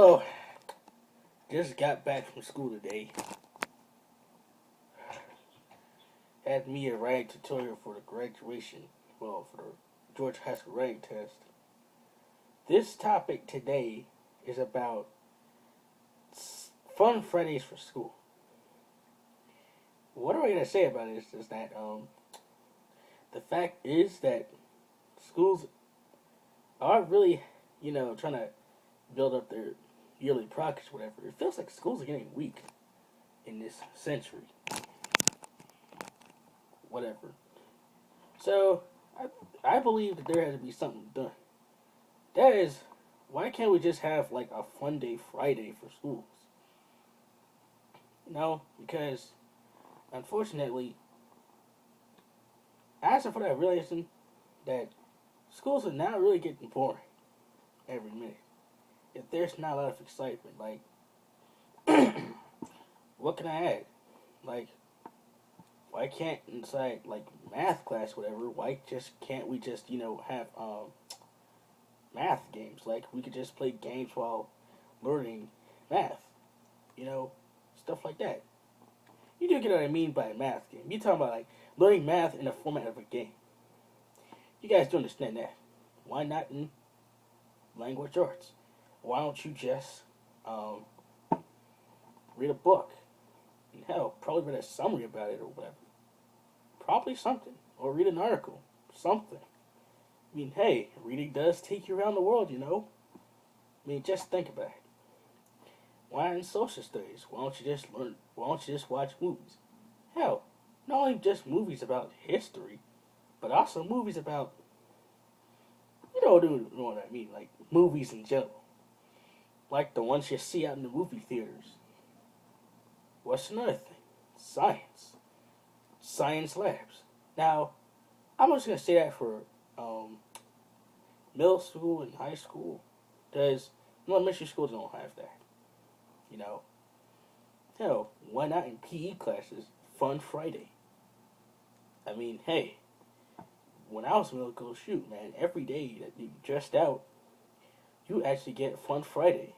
Hello, just got back from school today. Had me a writing tutorial for the graduation, for the Georgia High School writing test. This topic today is about fun Fridays for school. What am I going to say about this is that the fact is that schools are really, trying to build up their yearly progress, whatever. It feels like schools are getting weak in this century. Whatever. So, I believe that there has to be something done. That is, why can't we just have like a fun day Friday for schools? Because unfortunately, as of what I'm realizing, that schools are now really getting boring every minute. If there's not a lot of excitement, like, what can I add? Like, why can't inside like math class, whatever? Why can't we just have math games? Like we could just play games while learning math, stuff like that. You do get what I mean by a math game. You talking about like learning math in the format of a game. You guys do understand that? Why not in language arts? Why don't you just read a book? And hell, probably read a summary about it or whatever. Probably something. Or read an article. Something. I mean, hey, reading does take you around the world, I mean, just think about it. Why in social studies? Why don't you just watch movies? Hell, not only just movies about history, but also movies about, what I mean, like movies in general. Like the ones you see out in the movie theaters. What's another thing? Science. Science labs. Now, I'm just going to say that for middle school and high school. Because elementary schools don't have that. Hell, why not in PE classes? Fun Friday. I mean, hey, when I was in middle school, shoot, man, every day that you dressed out, you actually get Fun Friday.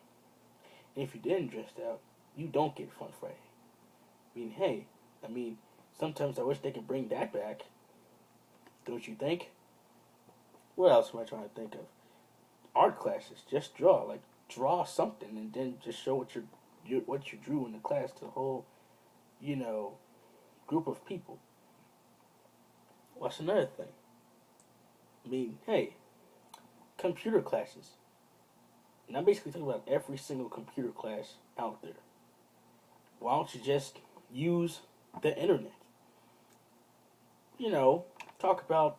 And if you didn't dress out, you don't get Fun Friday. Hey, sometimes I wish they could bring that back. Don't you think? What else am I trying to think of? Art classes, just draw. Like, draw something and then just show what you drew in the class to the whole, group of people. What's another thing? Hey, computer classes. And I'm basically talking about every single computer class out there. Why don't you just use the internet? Talk about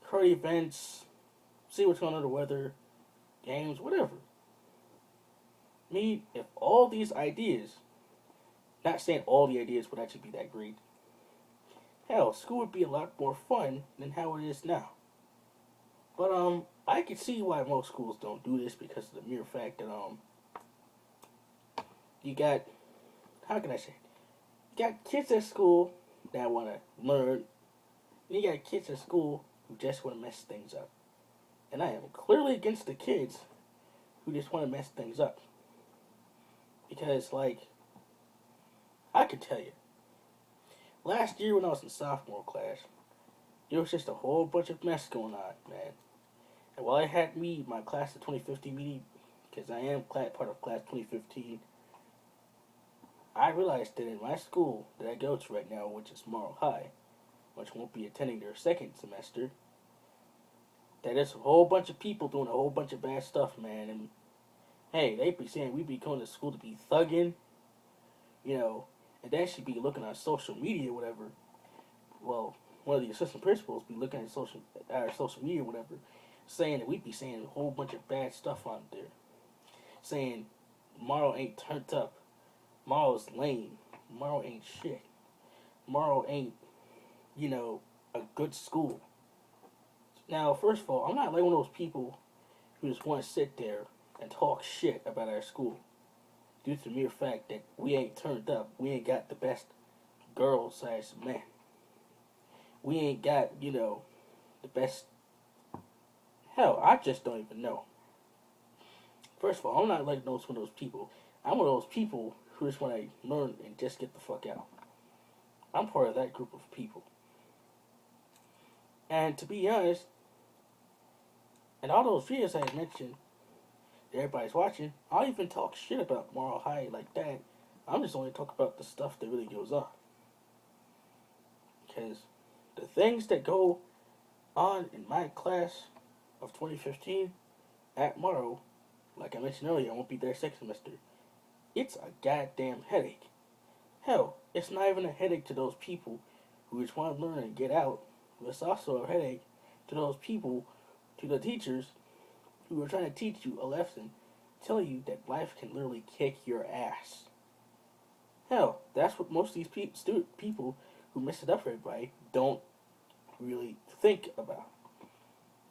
current events, see what's going on in the weather, games, whatever. If all these ideas, not saying all the ideas would actually be that great, hell, school would be a lot more fun than how it is now. But I can see why most schools don't do this because of the mere fact that you got, how can I say, you got kids at school that want to learn, and you got kids at school who just want to mess things up. And I am clearly against the kids who just want to mess things up. Because, I could tell you, last year when I was in sophomore class, there was just a whole bunch of mess going on, man. And while I had my class of 2015 meeting, because I am part of class 2015, I realized that in my school that I go to right now, which is Morrow High, which won't be attending their second semester, that there's a whole bunch of people doing a whole bunch of bad stuff, man. And hey, they be saying we be going to school to be thugging, and then she be looking on social media, whatever. Well, one of the assistant principals be looking at our social media, whatever, saying that we be saying a whole bunch of bad stuff on there, saying Morrow ain't turned up, Morrow's lame, Morrow ain't shit, Morrow ain't, a good school. Now, first of all, I'm not like one of those people who just want to sit there and talk shit about our school due to the mere fact that we ain't turned up. We ain't got the best girl/men. We ain't got, the best. Hell, I just don't even know. First of all, I'm not like one of those people. I'm one of those people who just want to learn and just get the fuck out. I'm part of that group of people. And to be honest, in all those videos I mentioned that everybody's watching, I don't even talk shit about Moral High like that. I'm just only talking about the stuff that really goes on. Because the things that go on in my class of 2015 at Morrow, like I mentioned earlier, I won't be there second semester. It's a goddamn headache. Hell, it's not even a headache to those people who just want to learn and get out. It's also a headache to those people, to the teachers who are trying to teach you a lesson, tell you that life can literally kick your ass. Hell, that's what most of these people who mess it up for everybody don't really think about.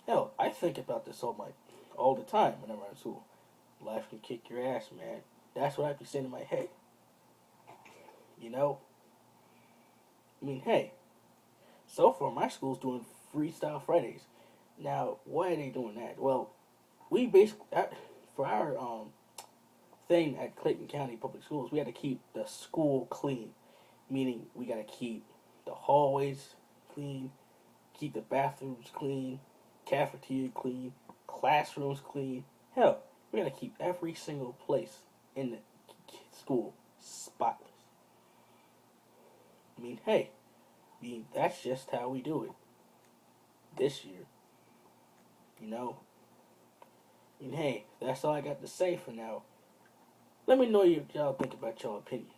Hell, I think about this all the time whenever I'm in school. Life can kick your ass, man. That's what I be saying in my head. You know? I mean, hey, so far my school's doing Freestyle Fridays. Now, why are they doing that? Well, we basically, for our thing at Clayton County Public Schools, we had to keep the school clean. Meaning, we gotta keep the hallways clean, keep the bathrooms clean, cafeteria clean, classrooms clean. Hell, we gotta keep every single place in the school spotless. I mean, hey, that's just how we do it this year. You know? I mean, hey, that's all I got to say for now. Let me know what y'all think about your opinion.